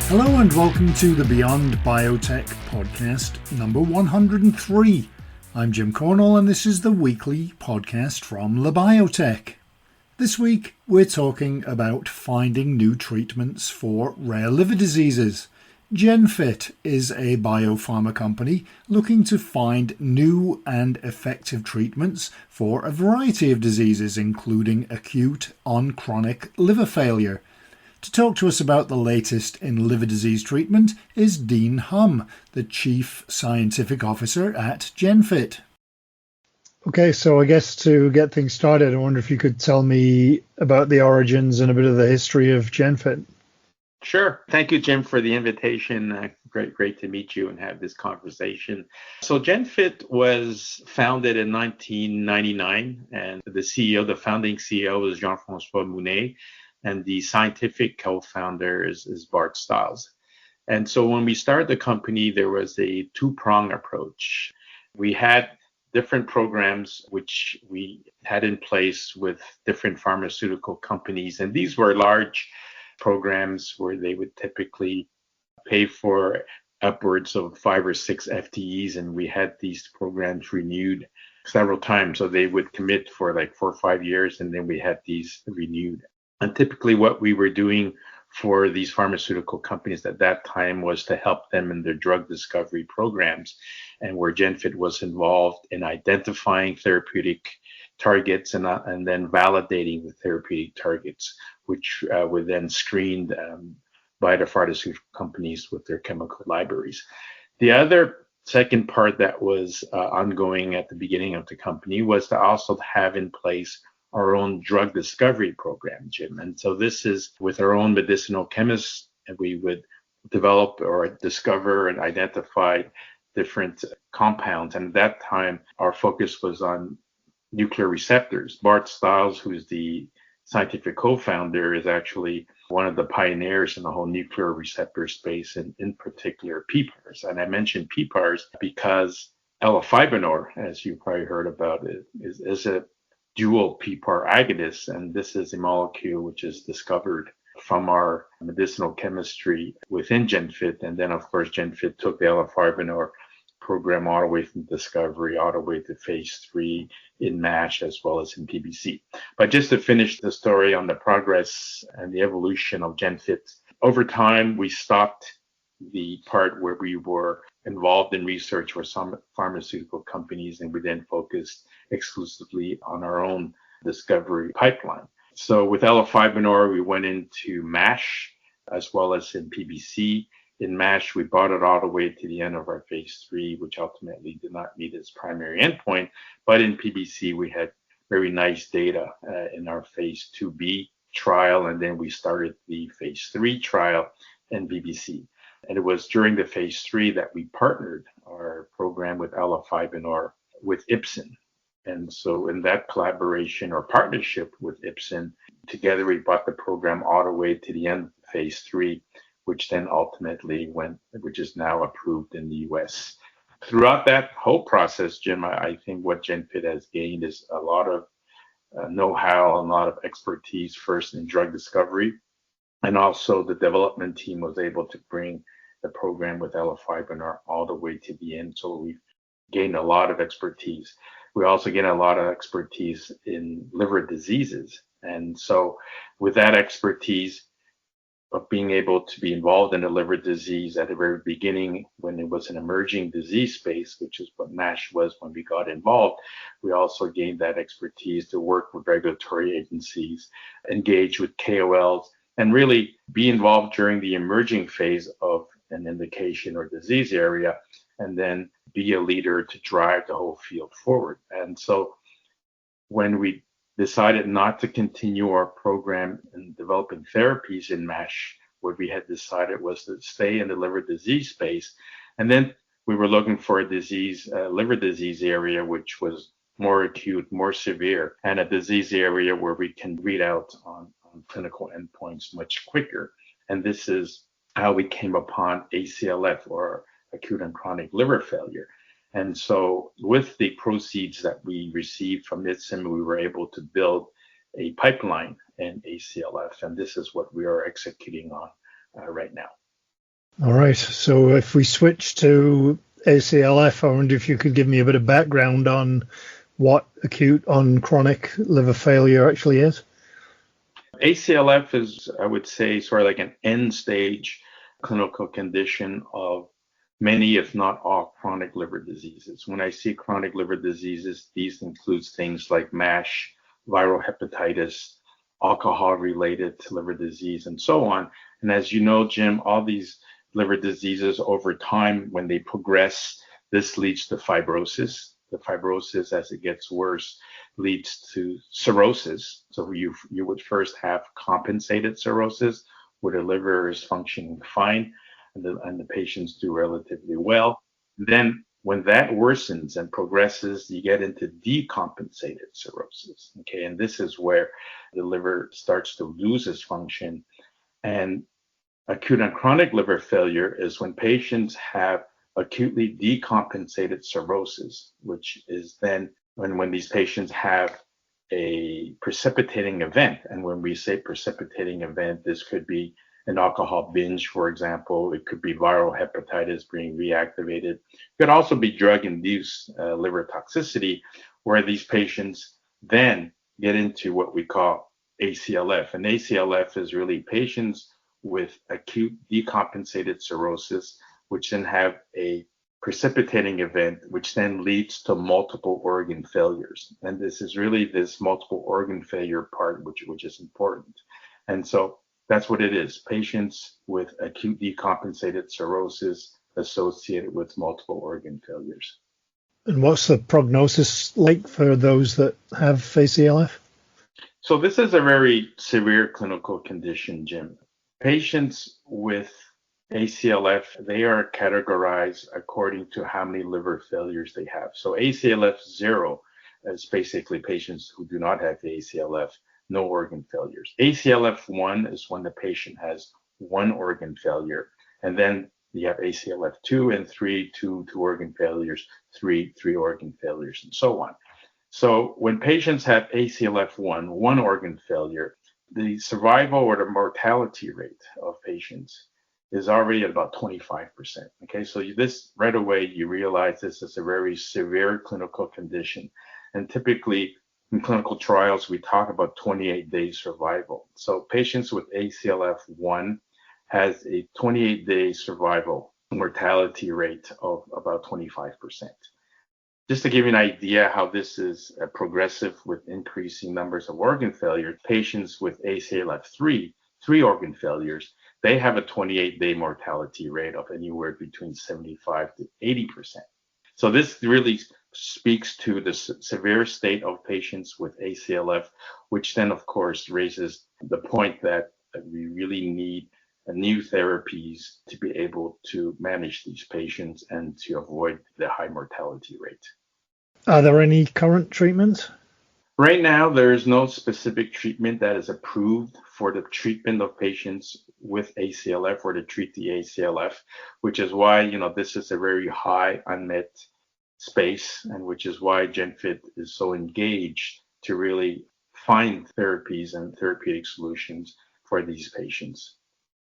Hello and welcome to the Beyond Biotech podcast number 103. I'm Jim Cornell and this is the weekly podcast from Labiotech. This week we're talking about finding new treatments for rare liver diseases. Genfit is a biopharma company looking to find new and effective treatments for a variety of diseases, including acute on chronic liver failure. To talk to us about the latest in liver disease treatment is Dean Hum, the Chief Scientific Officer at Genfit. Okay, so I guess to get things started, I wonder if you could tell me about the origins and a bit of the history of Genfit. Sure. Thank you, Jim, for the invitation. Great to meet you and have this conversation. So Genfit was founded in 1999, and the founding CEO is Jean-François Mounet, and the scientific co-founder is Bart Stiles. And so when we started the company, there was a two-prong approach. We had different programs which we had in place with different pharmaceutical companies, and these were large programs where they would typically pay for upwards of 5 or 6 FTEs, and we had these programs renewed several times. So they would commit for like 4 or 5 years, and then we had these renewed. And typically what we were doing for these pharmaceutical companies at that time was to help them in their drug discovery programs, and where Genfit was involved in identifying therapeutic targets and then validating the therapeutic targets, which were then screened by the pharmaceutical companies with their chemical libraries. The other second part that was ongoing at the beginning of the company was to also have in place our own drug discovery program, Jim. And so this is with our own medicinal chemists, and we would develop or discover and identify different compounds. And at that time, our focus was on nuclear receptors. Bart Stiles, who's the scientific co-founder, is actually one of the pioneers in the whole nuclear receptor space, and in particular PPARs. And I mentioned PPARs because elafibrinor, as you probably heard about it, is a dual PPAR agonist, and this is a molecule which is discovered from our medicinal chemistry within Genfit. And then, of course, Genfit took the elafibrinor program all the way from discovery all the way to phase 3 in MASH as well as in PBC. But just to finish the story on the progress and the evolution of Genfit, over time we stopped the part where we were involved in research for some pharmaceutical companies, and we then focused exclusively on our own discovery pipeline. So with elafibrinor, we went into MASH as well as in PBC. In MASH, we brought it all the way to the end of our phase 3, which ultimately did not meet its primary endpoint. But in PBC, we had very nice data in our phase 2B trial, and then we started the phase 3 trial in PBC. And it was during the phase 3 that we partnered our program with elafibrinor with Ipsen. And so in that collaboration or partnership with Ipsen, together we brought the program all the way to the end of phase 3, which then ultimately which is now approved in the US. Throughout that whole process, Jim, I think what Genfit has gained is a lot of know-how, a lot of expertise, first in drug discovery, and also the development team was able to bring the program with elafibrinor all the way to the end. So we've gained a lot of expertise. We also gained a lot of expertise in liver diseases. And so with that expertise of being able to be involved in a liver disease at the very beginning when it was an emerging disease space, which is what MASH was when we got involved, we also gained that expertise to work with regulatory agencies, engage with KOLs, and really be involved during the emerging phase of an indication or disease area, and then be a leader to drive the whole field forward. And so when we decided not to continue our program in developing therapies in MASH, what we had decided was to stay in the liver disease space. And then we were looking for a liver disease area, which was more acute, more severe, and a disease area where we can read out on clinical endpoints much quicker. And this is how we came upon ACLF, or acute and chronic liver failure. And so with the proceeds that we received from Ipsen, we were able to build a pipeline in ACLF, and this is what we are executing on right now. All right. So if we switch to ACLF, I wonder if you could give me a bit of background on what acute on chronic liver failure actually is. ACLF is, I would say, sort of like an end stage clinical condition of many, if not all, chronic liver diseases. When I see chronic liver diseases, these includes things like MASH, viral hepatitis, alcohol-related liver disease, and so on. And as you know, Jim, all these liver diseases over time, when they progress, this leads to fibrosis. The fibrosis, as it gets worse, leads to cirrhosis. So you would first have compensated cirrhosis, where the liver is functioning fine and the patients do relatively well. Then when that worsens and progresses, you get into decompensated cirrhosis. Okay, and this is where the liver starts to lose its function. And acute and chronic liver failure is when patients have acutely decompensated cirrhosis, which is then when these patients have a precipitating event. And when we say precipitating event, this could be an alcohol binge, for example. It could be viral hepatitis being reactivated. It could also be drug-induced liver toxicity, where these patients then get into what we call ACLF. And ACLF is really patients with acute decompensated cirrhosis, which then have a precipitating event, which then leads to multiple organ failures. And this is really this multiple organ failure part, which is important. And so that's what it is. Patients with acute decompensated cirrhosis associated with multiple organ failures. And what's the prognosis like for those that have ACLF? So this is a very severe clinical condition, Jim. Patients with ACLF, they are categorized according to how many liver failures they have. So ACLF 0 is basically patients who do not have ACLF, no organ failures. ACLF 1 is when the patient has one organ failure. And then you have ACLF 2 and 3, two organ failures, three organ failures, and so on. So when patients have ACLF 1, one organ failure, the survival or the mortality rate of patients is already at about 25%. Okay, so this right away, you realize this is a very severe clinical condition. And typically in clinical trials, we talk about 28-day survival. So patients with ACLF 1 has a 28-day survival mortality rate of about 25%. Just to give you an idea how this is progressive with increasing numbers of organ failures, patients with ACLF 3 organ failures, they have a 28-day mortality rate of anywhere between 75 to 80%. So this really speaks to the severe state of patients with ACLF, which then, of course, raises the point that we really need new therapies to be able to manage these patients and to avoid the high mortality rate. Are there any current treatments? Right now, there is no specific treatment that is approved for the treatment of patients with ACLF or to treat the ACLF, which is why, this is a very high unmet space, and which is why Genfit is so engaged to really find therapies and therapeutic solutions for these patients.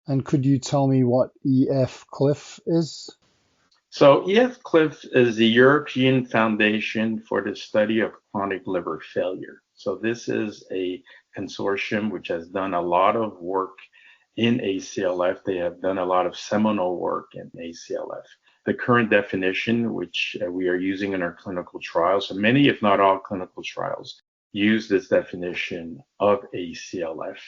And could you tell me what EF-CLIF is? So EF-CLIF is the European Foundation for the Study of Chronic Liver Failure. So this is a consortium which has done a lot of work in ACLF. They have done a lot of seminal work in ACLF. The current definition, which we are using in our clinical trials, and many, if not all, clinical trials use this definition of ACLF.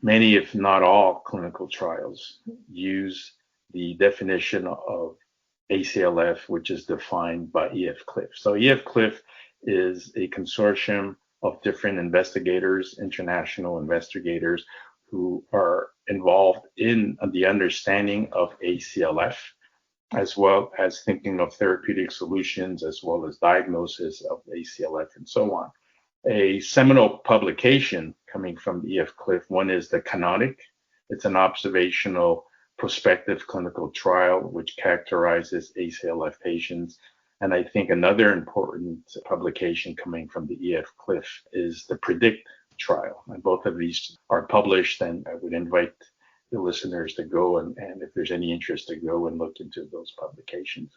Many, if not all, clinical trials use the definition of ACLF, which is defined by EF-CLIF. So EF-CLIF is a consortium of different investigators, international investigators, who are involved in the understanding of ACLF, as well as thinking of therapeutic solutions, as well as diagnosis of ACLF and so on. A seminal publication coming from the EF-CLIF, one is the Canonic. It's an observational prospective clinical trial which characterizes ACLF patients. And I think another important publication coming from the EF-CLIF is the Predict trial. And both of these are published, and I would invite the listeners to go and if there's any interest to go and look into those publications.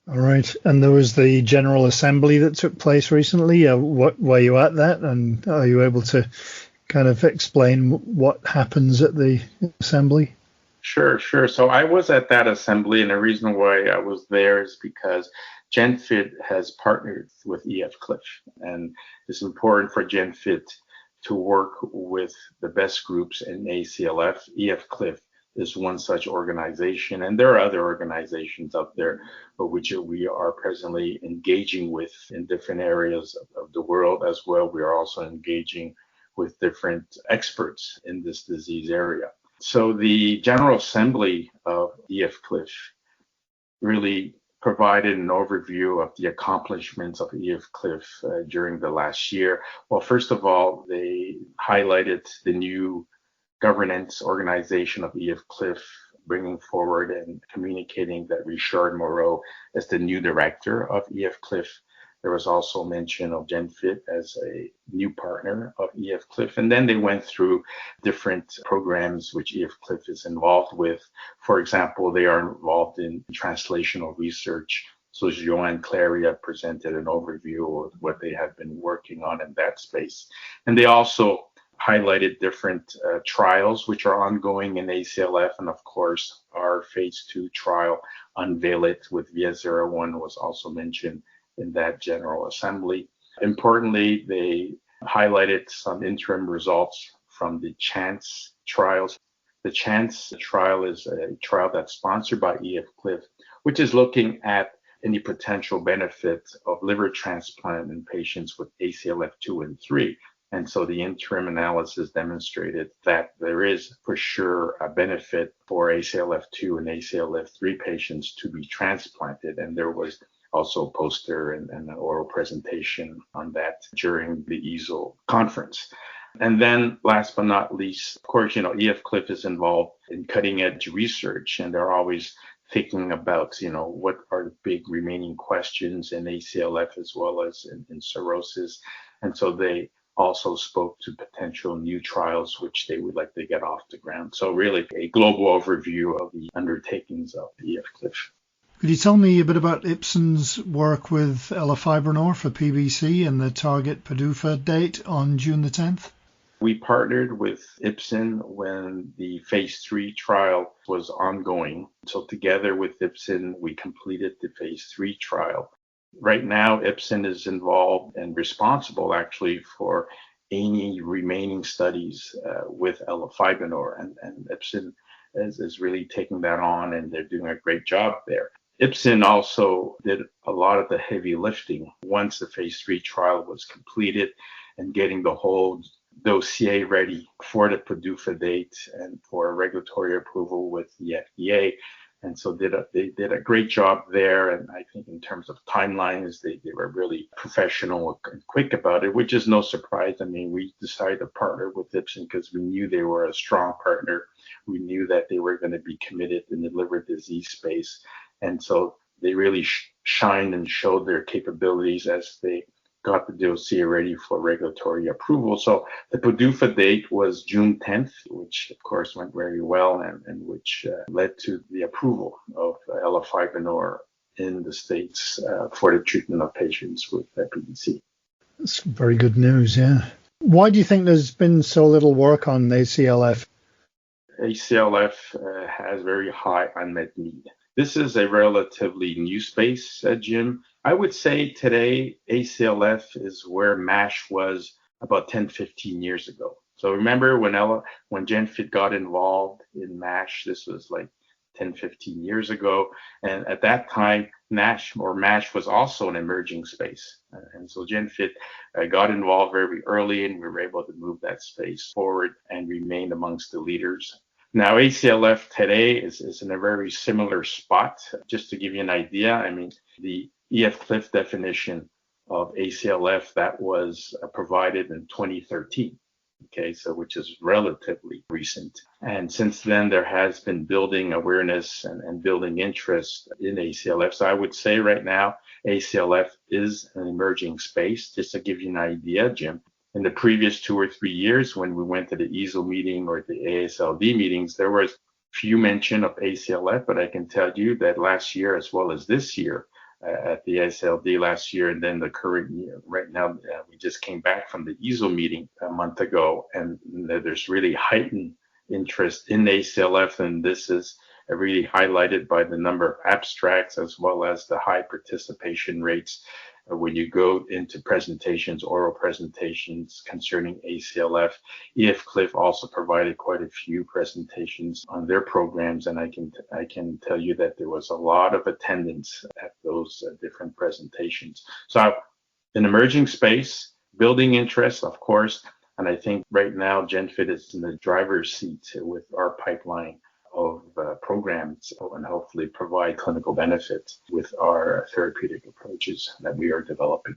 All right. And there was the General Assembly that took place recently. What were you at that? And are you able to kind of explain what happens at the assembly? Sure. So I was at that assembly, and the reason why I was there is because Genfit has partnered with EF-CLIF, and it's important for Genfit to work with the best groups in ACLF. EF-CLIF is one such organization, and there are other organizations out there which we are presently engaging with in different areas of the world as well. We are also engaging with different experts in this disease area. So the General Assembly of EF-CLIF really provided an overview of the accomplishments of EF-CLIF during the last year. Well, first of all, they highlighted the new governance organization of EF-CLIF, bringing forward and communicating that Richard Moreau as the new director of EF-CLIF. There was also mention of Genfit as a new partner of EF-CLIF. And then they went through different programs which EF-CLIF is involved with. For example, they are involved in translational research. So Joanne Claria presented an overview of what they have been working on in that space. And they also highlighted different trials which are ongoing in ACLF. And of course, our phase 2 trial, Unveil It with VS-01, was also mentioned in that General Assembly. Importantly, they highlighted some interim results from the CHANCE trials. The CHANCE trial is a trial that's sponsored by EF-CLIF, which is looking at any potential benefit of liver transplant in patients with ACLF 2 and 3. And so the interim analysis demonstrated that there is for sure a benefit for ACLF 2 and ACLF 3 patients to be transplanted. And there was also a poster and an oral presentation on that during the EASL conference. And then last but not least, of course, EF-CLIF is involved in cutting edge research, and they're always thinking about, what are the big remaining questions in ACLF as well as in cirrhosis. And so they also spoke to potential new trials which they would like to get off the ground. So really a global overview of the undertakings of EF-CLIF. Could you tell me a bit about Ipsen's work with elafibrinor for PBC and the target PDUFA date on June the 10th? We partnered with Ipsen when the phase 3 trial was ongoing. So together with Ipsen, we completed the phase 3 trial. Right now, Ipsen is involved and responsible actually for any remaining studies with elafibrinor, and Ipsen is really taking that on, and they're doing a great job there. Ipsen also did a lot of the heavy lifting once the phase 3 trial was completed and getting the whole dossier ready for the PDUFA date and for regulatory approval with the FDA. And so they did a great job there. And I think in terms of timelines, they were really professional and quick about it, which is no surprise. I mean, we decided to partner with Ipsen because we knew they were a strong partner. We knew that they were going to be committed in the liver disease space. And so they really shined and showed their capabilities as they got the dossier ready for regulatory approval. So the PDUFA date was June 10th, which of course went very well and which led to the approval of elafibrinor in the States for the treatment of patients with PBC. That's very good news, yeah. Why do you think there's been so little work on ACLF? ACLF has very high unmet need. This is a relatively new space, Jim. I would say today ACLF is where MASH was about 10, 15 years ago. So remember when Genfit got involved in MASH, this was like 10, 15 years ago. And at that time, MASH was also an emerging space. And so Genfit got involved very early, and we were able to move that space forward and remain amongst the leaders. Now, ACLF today is in a very similar spot. Just to give you an idea, I mean, the EF-CLIF definition of ACLF that was provided in 2013, okay, so which is relatively recent. And since then, there has been building awareness and building interest in ACLF. So I would say right now, ACLF is an emerging space. Just to give you an idea, Jim, In the previous 2 or 3 years, when we went to the EASL meeting or the ASLD meetings, there was few mention of ACLF, but I can tell you that last year, as well as this year, at the ASLD last year, and then the current year, right now, we just came back from the EASL meeting a month ago, and there's really heightened interest in ACLF, and this is really highlighted by the number of abstracts as well as the high participation rates when you go into presentations, oral presentations concerning ACLF. EF-CLIF also provided quite a few presentations on their programs, and I can tell you that there was a lot of attendance at those different presentations. So an emerging space, building interest, of course, and I think right now Genfit is in the driver's seat with our pipeline of programs and hopefully provide clinical benefits with our therapeutic approaches that we are developing.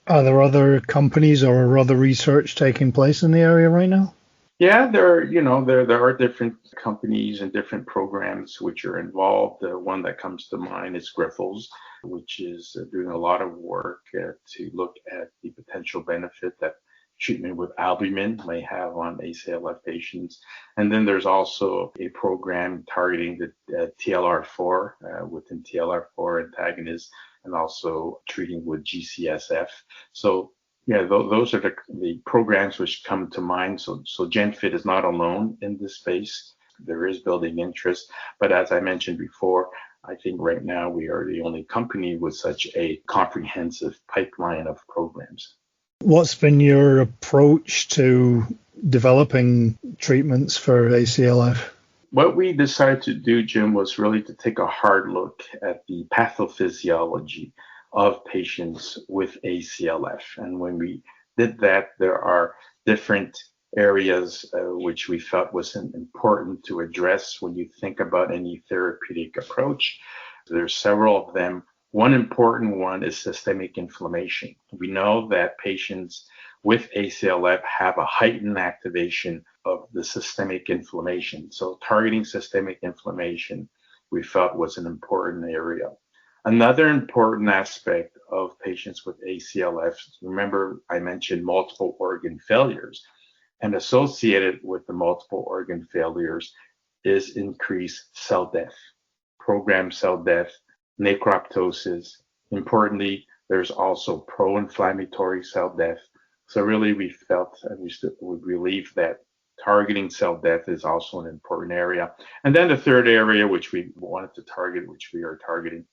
Are there other companies or other research taking place in the area right now? Yeah, there are different companies and different programs which are involved. The one that comes to mind is Grifols, which is doing a lot of work to look at the potential benefit that treatment with albumin may have on ACLF patients. And then there's also a program targeting the TLR4 within TLR4 antagonists and also treating with GCSF. So yeah, those are the programs which come to mind. So Genfit is not alone in this space. There is building interest, but as I mentioned before, I think right now we are the only company with such a comprehensive pipeline of programs. What's been your approach to developing treatments for ACLF? What we decided to do, Jim, was really to take a hard look at the pathophysiology of patients with ACLF. And when we did that, there are different areas which we felt was important to address when you think about any therapeutic approach. There's several of them. One important one is systemic inflammation. We know that patients with ACLF have a heightened activation of the systemic inflammation. So targeting systemic inflammation, we felt was an important area. Another important aspect of patients with ACLF, remember I mentioned multiple organ failures, and associated with the multiple organ failures is increased cell death, programmed cell death, necroptosis. Importantly, there's also pro-inflammatory cell death. So really we felt and we believe that targeting cell death is also an important area. And then the third area which we wanted to target, which we are targeting,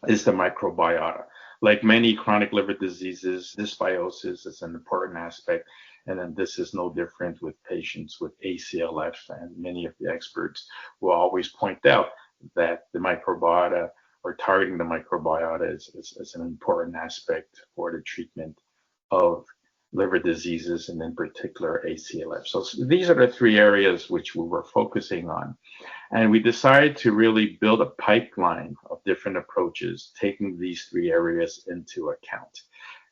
is the microbiota. Like many chronic liver diseases, dysbiosis is an important aspect. And then this is no different with patients with ACLF, and many of the experts will always point out that the microbiota or targeting the microbiota is an important aspect for the treatment of liver diseases and in particular ACLF. So these are the three areas which we were focusing on. And we decided to really build a pipeline of different approaches, taking these three areas into account.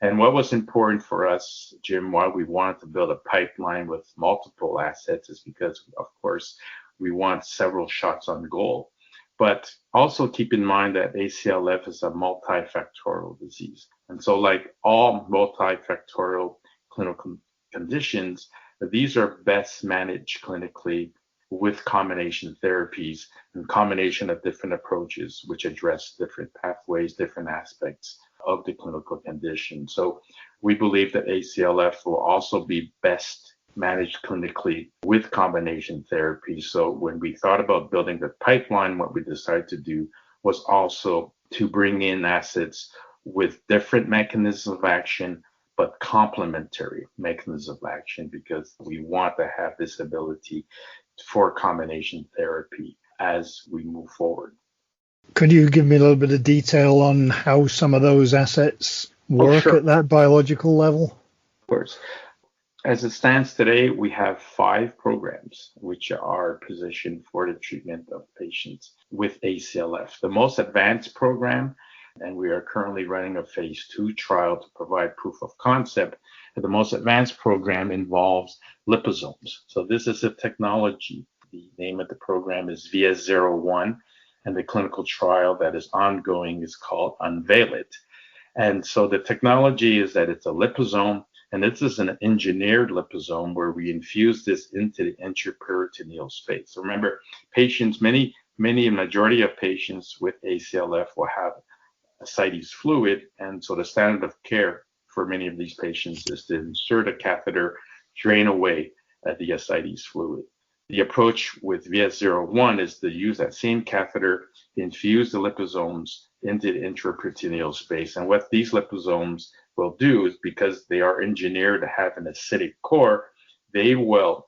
And what was important for us, Jim, why we wanted to build a pipeline with multiple assets is because, of course, we want several shots on goal. But also keep in mind that ACLF is a multifactorial disease. And so like all multifactorial clinical conditions, these are best managed clinically with combination therapies and combination of different approaches which address different pathways, different aspects of the clinical condition. So we believe that ACLF will also be best managed clinically with combination therapy. So when we thought about building the pipeline, what we decided to do was also to bring in assets with different mechanisms of action, but complementary mechanisms of action, because we want to have this ability for combination therapy as we move forward. Could you give me a little bit of detail on how some of those assets work at that biological level? Of course. As it stands today, we have 5 programs which are positioned for the treatment of patients with ACLF. The most advanced program, and we are currently running a phase 2 trial to provide proof of concept, the most advanced program involves liposomes. So this is a technology. The name of the program is VS-01, and the clinical trial that is ongoing is called Unveil It. And so the technology is that it's a liposome, And this is an engineered liposome where we infuse this into the intraperitoneal space. So remember, patients, a majority of patients with ACLF will have ascites fluid. And so the standard of care for many of these patients is to insert a catheter, drain away the ascites fluid. The approach with VS-01 is to use that same catheter, infuse the liposomes into the intraperitoneal space. And what these liposomes will do is, because they are engineered to have an acidic core, they will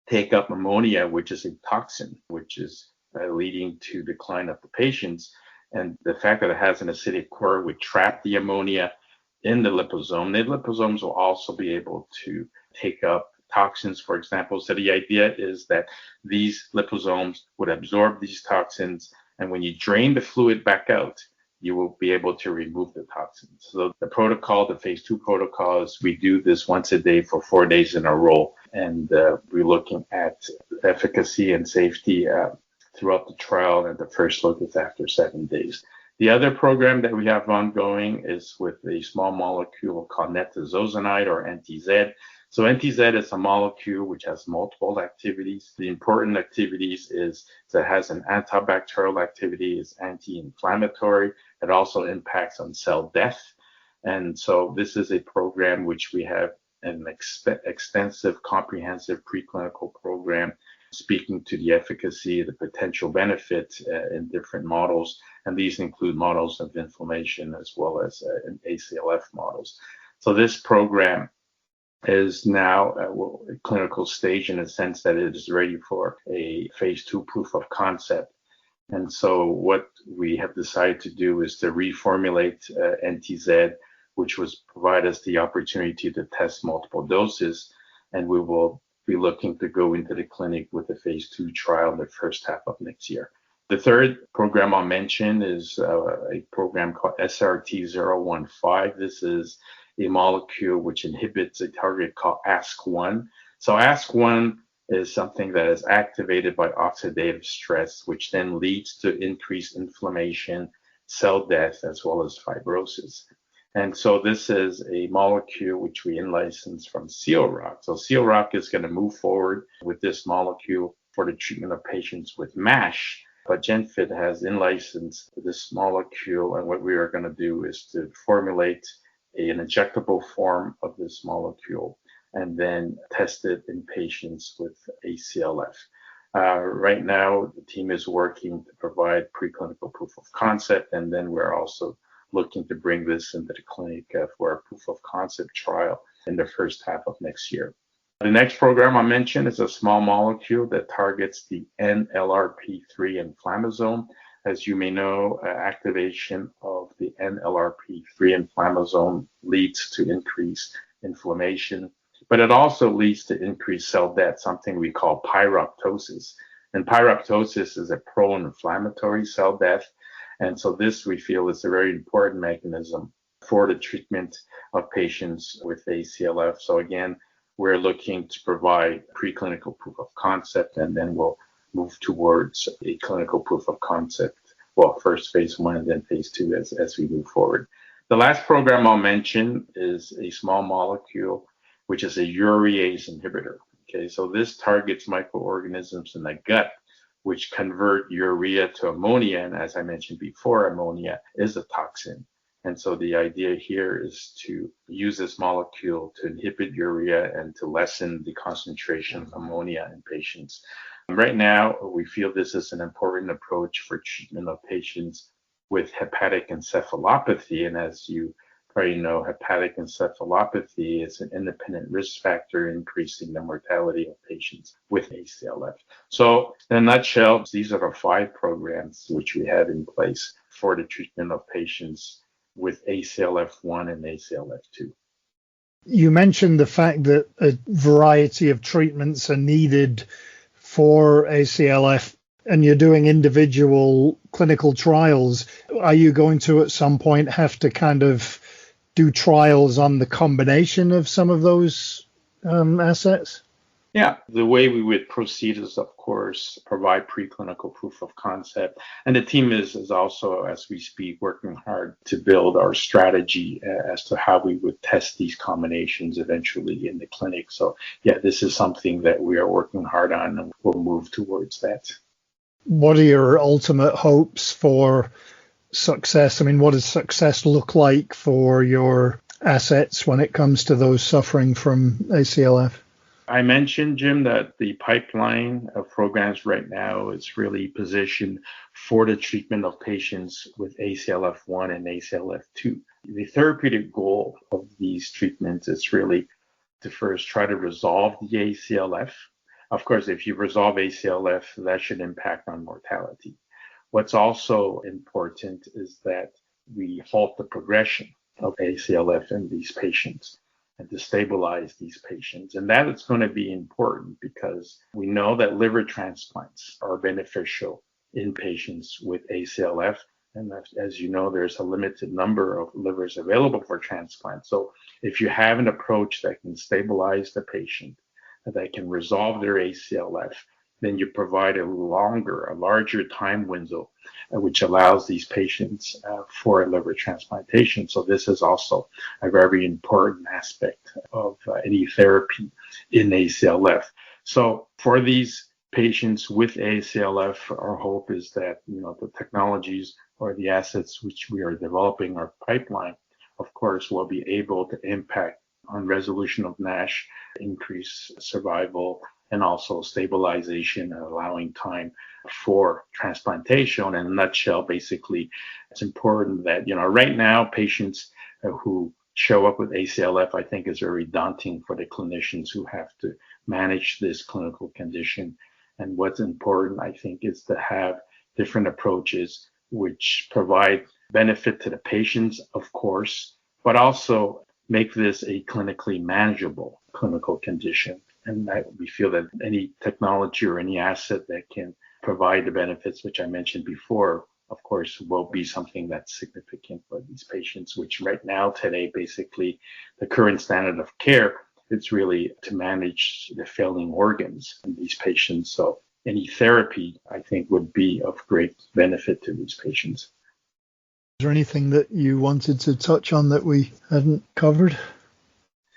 take up ammonia, which is a toxin, which is leading to decline of the patients. And the fact that it has an acidic core would trap the ammonia in the liposome. The liposomes will also be able to take up toxins, for example. So the idea is that these liposomes would absorb these toxins, and when you drain the fluid back out, you will be able to remove the toxins. So the protocol, the phase 2 protocol, is we do this once a day for 4 days in a row, and we're looking at efficacy and safety throughout the trial, and the first look is after 7 days. The other program that we have ongoing is with a small molecule called netazozanide, or NTZ. So NTZ is a molecule which has multiple activities. The important activities is that it has an antibacterial activity, is anti-inflammatory. It also impacts on cell death. And so this is a program which we have an extensive, comprehensive preclinical program speaking to the efficacy, the potential benefit in different models. And these include models of inflammation as well as ACLF models. So this program is now at a clinical stage in the sense that it is ready for a phase 2 proof of concept. And so what we have decided to do is to reformulate NTZ, which was provide us the opportunity to test multiple doses. And we will be looking to go into the clinic with a phase 2 trial in the first half of next year. The third program I'll mention is a program called SRT-015. This is a molecule which inhibits a target called ASK1. So ASK1 is something that is activated by oxidative stress, which then leads to increased inflammation, cell death, as well as fibrosis. And so this is a molecule which we in-licensed from CLRock. So CLRock is going to move forward with this molecule for the treatment of patients with MASH. But Genfit has in-licensed this molecule, and what we are going to do is to formulate an injectable form of this molecule and then test it in patients with ACLF. Right now, the team is working to provide preclinical proof of concept, and then we're also looking to bring this into the clinic for a proof of concept trial in the first half of next year. The next program I mentioned is a small molecule that targets the NLRP3 inflammasome. As you may know, activation of the NLRP3 inflammasome leads to increased inflammation, but it also leads to increased cell death, something we call pyroptosis. And pyroptosis is a pro-inflammatory cell death. And so this, we feel, is a very important mechanism for the treatment of patients with ACLF. So again, we're looking to provide preclinical proof of concept, and then we'll move towards a clinical proof of concept. Well, first phase 1 and then phase 2 as we move forward. The last program I'll mention is a small molecule, which is a urease inhibitor. Okay, so this targets microorganisms in the gut, which convert urea to ammonia. And as I mentioned before, ammonia is a toxin. And so the idea here is to use this molecule to inhibit urea and to lessen the concentration of ammonia in patients. Right now, we feel this is an important approach for treatment of patients with hepatic encephalopathy. And as you probably know, hepatic encephalopathy is an independent risk factor increasing the mortality of patients with ACLF. So in a nutshell, these are the 5 programs which we have in place for the treatment of patients with ACLF1 and ACLF2. You mentioned the fact that a variety of treatments are needed for ACLF, and you're doing individual clinical trials. Are you going to at some point have to kind of do trials on the combination of some of those assets? Yeah, the way we would proceed is, of course, provide preclinical proof of concept. And the team is also, as we speak, working hard to build our strategy as to how we would test these combinations eventually in the clinic. So, yeah, this is something that we are working hard on, and we'll move towards that. What are your ultimate hopes for success? I mean, what does success look like for your assets when it comes to those suffering from ACLF? I mentioned, Jim, that the pipeline of programs right now is really positioned for the treatment of patients with ACLF1 and ACLF2. The therapeutic goal of these treatments is really to first try to resolve the ACLF. Of course, if you resolve ACLF, that should impact on mortality. What's also important is that we halt the progression of ACLF in these patients and to stabilize these patients. And that is going to be important because we know that liver transplants are beneficial in patients with ACLF. And as you know, there's a limited number of livers available for transplant. So if you have an approach that can stabilize the patient, that can resolve their ACLF, then you provide a larger time window, which allows these patients for a liver transplantation. So this is also a very important aspect of any therapy in ACLF. So for these patients with ACLF, our hope is that the technologies or the assets which we are developing, our pipeline, of course, will be able to impact on resolution of NASH, increase survival, and also stabilization and allowing time for transplantation. In a nutshell, basically, it's important that, right now, patients who show up with ACLF, I think is very daunting for the clinicians who have to manage this clinical condition. And what's important, I think, is to have different approaches which provide benefit to the patients, of course, but also make this a clinically manageable clinical condition. And we feel that any technology or any asset that can provide the benefits, which I mentioned before, of course, will be something that's significant for these patients, which right now, today, basically, the current standard of care, it's really to manage the failing organs in these patients. So any therapy, I think, would be of great benefit to these patients. Is there anything that you wanted to touch on that we hadn't covered?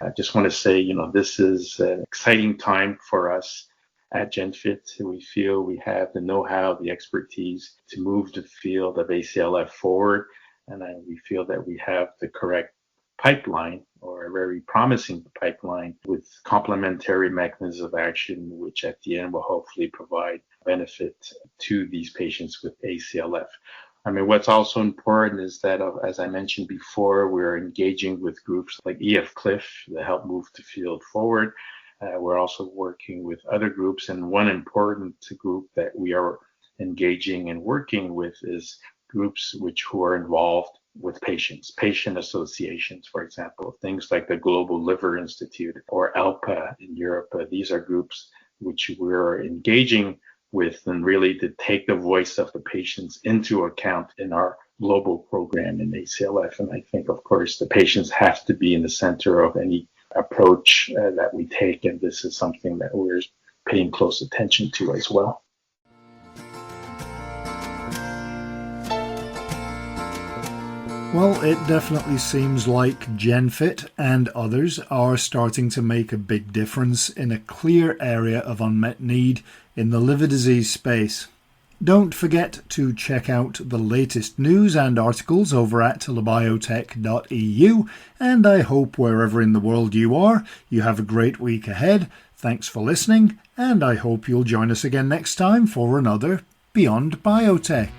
I just want to say, this is an exciting time for us at Genfit. We feel we have the know-how, the expertise to move the field of ACLF forward. And we feel that we have the correct pipeline, or a very promising pipeline, with complementary mechanisms of action, which at the end will hopefully provide benefit to these patients with ACLF. I mean, what's also important is that, as I mentioned before, we're engaging with groups like EF-CLIF that help move the field forward. We're also working with other groups, and one important group that we are engaging and working with is groups who are involved with patients, patient associations, for example, things like the Global Liver Institute or ALPA in Europe. These are groups which we're engaging with, and really to take the voice of the patients into account in our global program in ACLF. And I think, of course, the patients have to be in the center of any approach that we take, and this is something that we're paying close attention to as well. Well, it definitely seems like Genfit and others are starting to make a big difference in a clear area of unmet need in the liver disease space. Don't forget to check out the latest news and articles over at Labiotech.eu, and I hope wherever in the world you are, you have a great week ahead. Thanks for listening, and I hope you'll join us again next time for another Beyond Biotech.